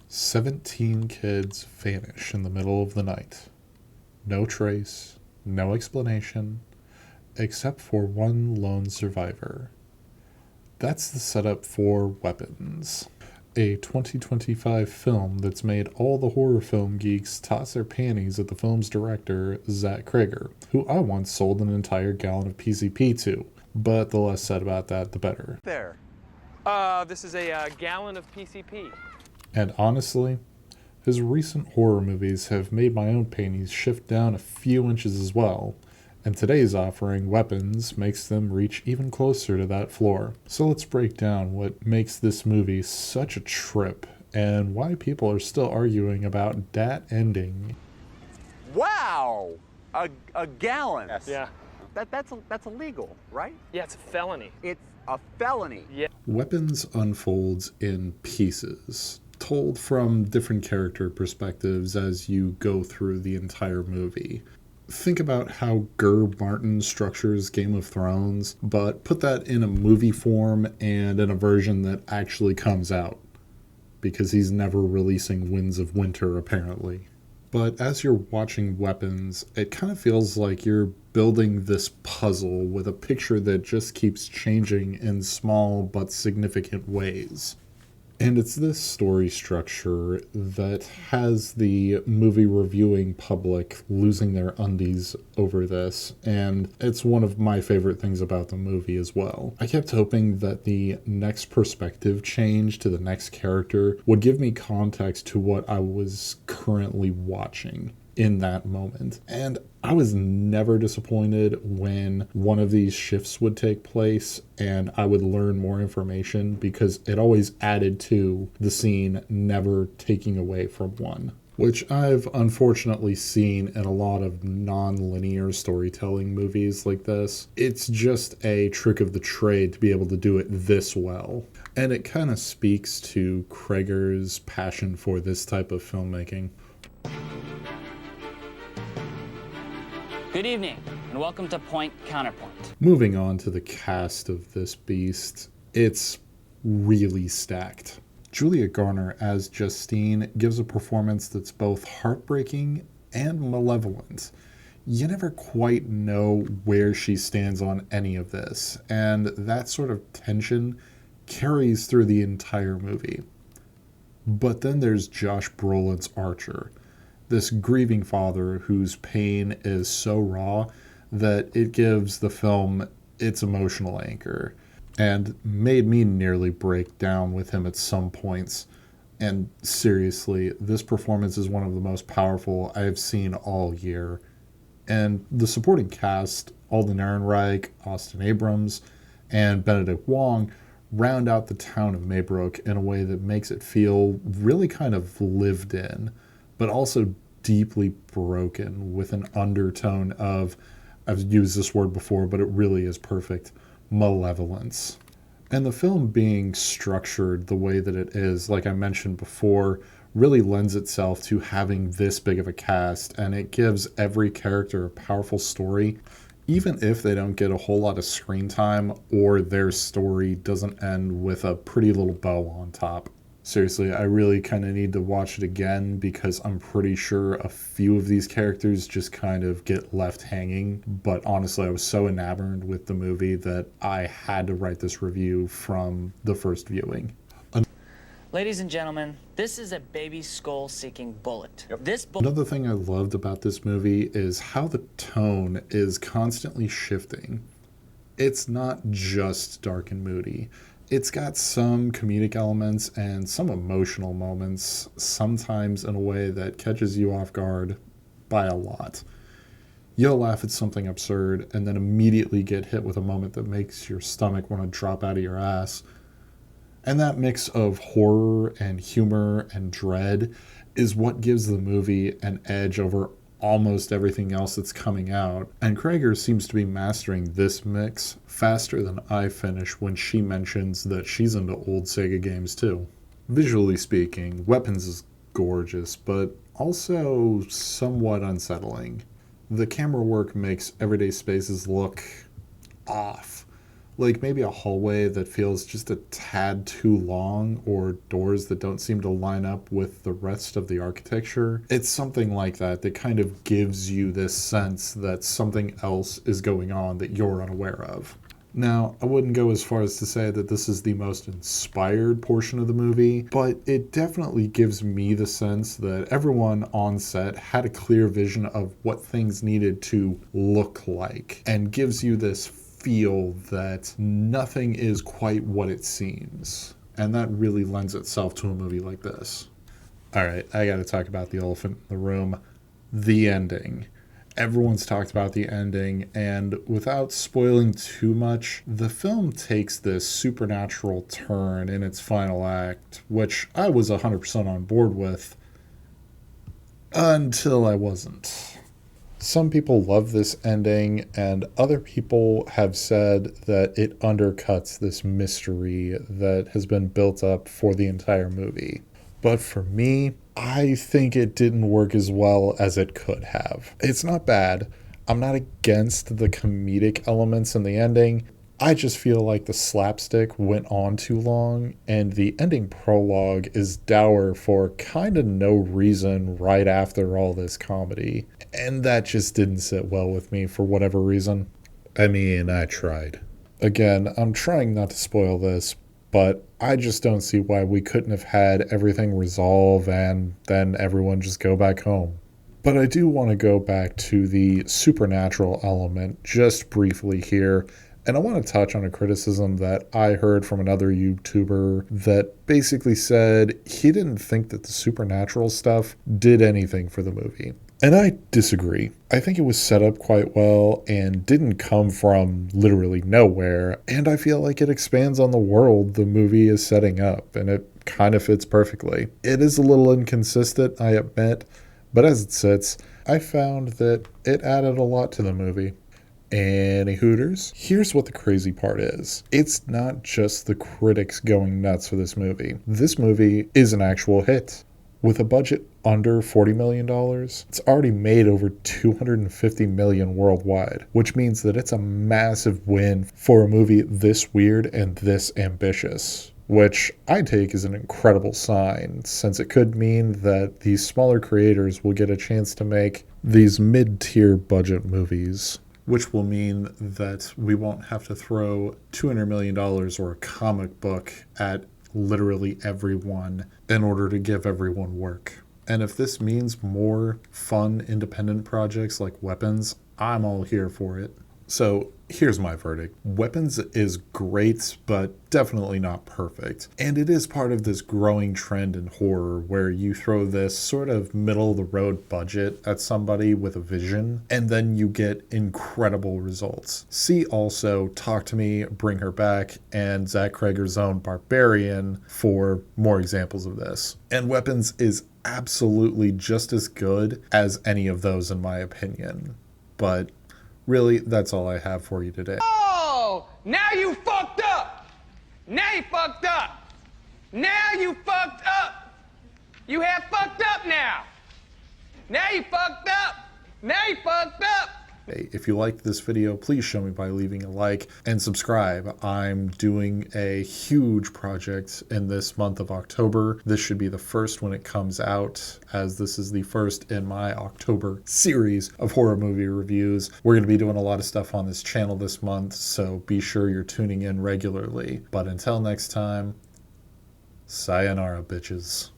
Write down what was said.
17 kids vanish in the middle of the night. No trace, no explanation, except for one lone survivor. That's the setup for Weapons, a 2025 film that's made all the horror film geeks toss their panties at the film's director, Zach Cregger, who I once sold an entire gallon of PCP to, but the less said about that, the better. There. This is a gallon of PCP. And honestly, his recent horror movies have made my own panties shift down a few inches as well, and today's offering, Weapons, makes them reach even closer to that floor. So let's break down what makes this movie such a trip, and why people are still arguing about that ending. Wow! A gallon. Yes. Yeah. That's illegal, right? Yeah, it's a felony. It's a felony. Yeah. Weapons unfolds in pieces, told from different character perspectives as you go through the entire movie. Think about how Gerb Martin structures Game of Thrones, but put that in a movie form and in a version that actually comes out, because he's never releasing Winds of Winter, apparently. But as you're watching Weapons, it kind of feels like you're building this puzzle with a picture that just keeps changing in small but significant ways. And it's this story structure that has the movie reviewing public losing their undies over this, and it's one of my favorite things about the movie as well. I kept hoping that the next perspective change to the next character would give me context to what I was currently watching in that moment. And I was never disappointed when one of these shifts would take place and I would learn more information, because it always added to the scene, never taking away from one. Which I've unfortunately seen in a lot of non-linear storytelling movies like this. It's just a trick of the trade to be able to do it this well. And it kind of speaks to Cregger's passion for this type of filmmaking. Good evening, and welcome to Point Counterpoint. Moving on to the cast of this beast, it's really stacked. Julia Garner as Justine gives a performance that's both heartbreaking and malevolent. You never quite know where she stands on any of this, and that sort of tension carries through the entire movie. But then there's Josh Brolin's Archer, this grieving father whose pain is so raw that it gives the film its emotional anchor, and made me nearly break down with him at some points. And seriously, this performance is one of the most powerful I have seen all year. And the supporting cast, Alden Ehrenreich, Austin Abrams, and Benedict Wong, round out the town of Maybrook in a way that makes it feel really kind of lived in, but also deeply broken, with an undertone of, I've used this word before, but it really is perfect, malevolence. And the film being structured the way that it is, like I mentioned before, really lends itself to having this big of a cast, and it gives every character a powerful story, even if they don't get a whole lot of screen time or their story doesn't end with a pretty little bow on top. Seriously, I really kind of need to watch it again, because I'm pretty sure a few of these characters just kind of get left hanging. But honestly, I was so enamored with the movie that I had to write this review from the first viewing. Ladies and gentlemen, this is a baby skull-seeking bullet. Yep. Another thing I loved about this movie is how the tone is constantly shifting. It's not just dark and moody. It's got some comedic elements and some emotional moments, sometimes in a way that catches you off guard by a lot. You'll laugh at something absurd and then immediately get hit with a moment that makes your stomach want to drop out of your ass. And that mix of horror and humor and dread is what gives the movie an edge over almost everything else that's coming out, and Cregger seems to be mastering this mix faster than I finish when she mentions that she's into old Sega games too. Visually speaking, Weapons is gorgeous, but also somewhat unsettling. The camera work makes everyday spaces look off, Like maybe a hallway that feels just a tad too long, or doors that don't seem to line up with the rest of the architecture. It's something like that that kind of gives you this sense that something else is going on that you're unaware of. Now, I wouldn't go as far as to say that this is the most inspired portion of the movie, but it definitely gives me the sense that everyone on set had a clear vision of what things needed to look like, and gives you this feel that nothing is quite what it seems. And that really lends itself to a movie like this. All right, I gotta talk about the elephant in the room, the ending. Everyone's talked about the ending, and without spoiling too much, the film takes this supernatural turn in its final act, which I was 100% on board with, until I wasn't. Some people love this ending, and other people have said that it undercuts this mystery that has been built up for the entire movie. But for me, I think it didn't work as well as it could have. It's not bad. I'm not against the comedic elements in the ending. I just feel like the slapstick went on too long, and the ending prologue is dour for kind of no reason right after all this comedy. And that just didn't sit well with me for whatever reason. I mean, I tried. Again, I'm trying not to spoil this, but I just don't see why we couldn't have had everything resolve and then everyone just go back home. But I do want to go back to the supernatural element just briefly here. And I want to touch on a criticism that I heard from another YouTuber that basically said he didn't think that the supernatural stuff did anything for the movie. And I disagree. I think it was set up quite well and didn't come from literally nowhere. And I feel like it expands on the world the movie is setting up, and it kind of fits perfectly. It is a little inconsistent, I admit, but as it sits, I found that it added a lot to the movie. Any Hooters? Here's what the crazy part is. It's not just the critics going nuts for this movie. This movie is an actual hit. With a budget under $40 million, it's already made over $250 million worldwide, which means that it's a massive win for a movie this weird and this ambitious, which I take as an incredible sign, since it could mean that these smaller creators will get a chance to make these mid-tier budget movies, which will mean that we won't have to throw $200 million or a comic book at literally everyone in order to give everyone work. And if this means more fun independent projects like Weapons, I'm all here for it. So here's my verdict. Weapons is great, but definitely not perfect. And it is part of this growing trend in horror where you throw this sort of middle-of-the-road budget at somebody with a vision, and then you get incredible results. See also Talk to Me, Bring Her Back, and Zach Cregger's own Barbarian for more examples of this. And Weapons is absolutely just as good as any of those in my opinion. But really, that's all I have for you today. Oh, now you fucked up. Now you fucked up. Now you fucked up. You have fucked up now. Now you fucked up. Now you fucked up. If you liked this video, please show me by leaving a like and subscribe. I'm doing a huge project in this month of October. This should be the first when it comes out, as this is the first in my October series of horror movie reviews. We're going to be doing a lot of stuff on this channel this month, so be sure you're tuning in regularly. But until next time, sayonara, bitches.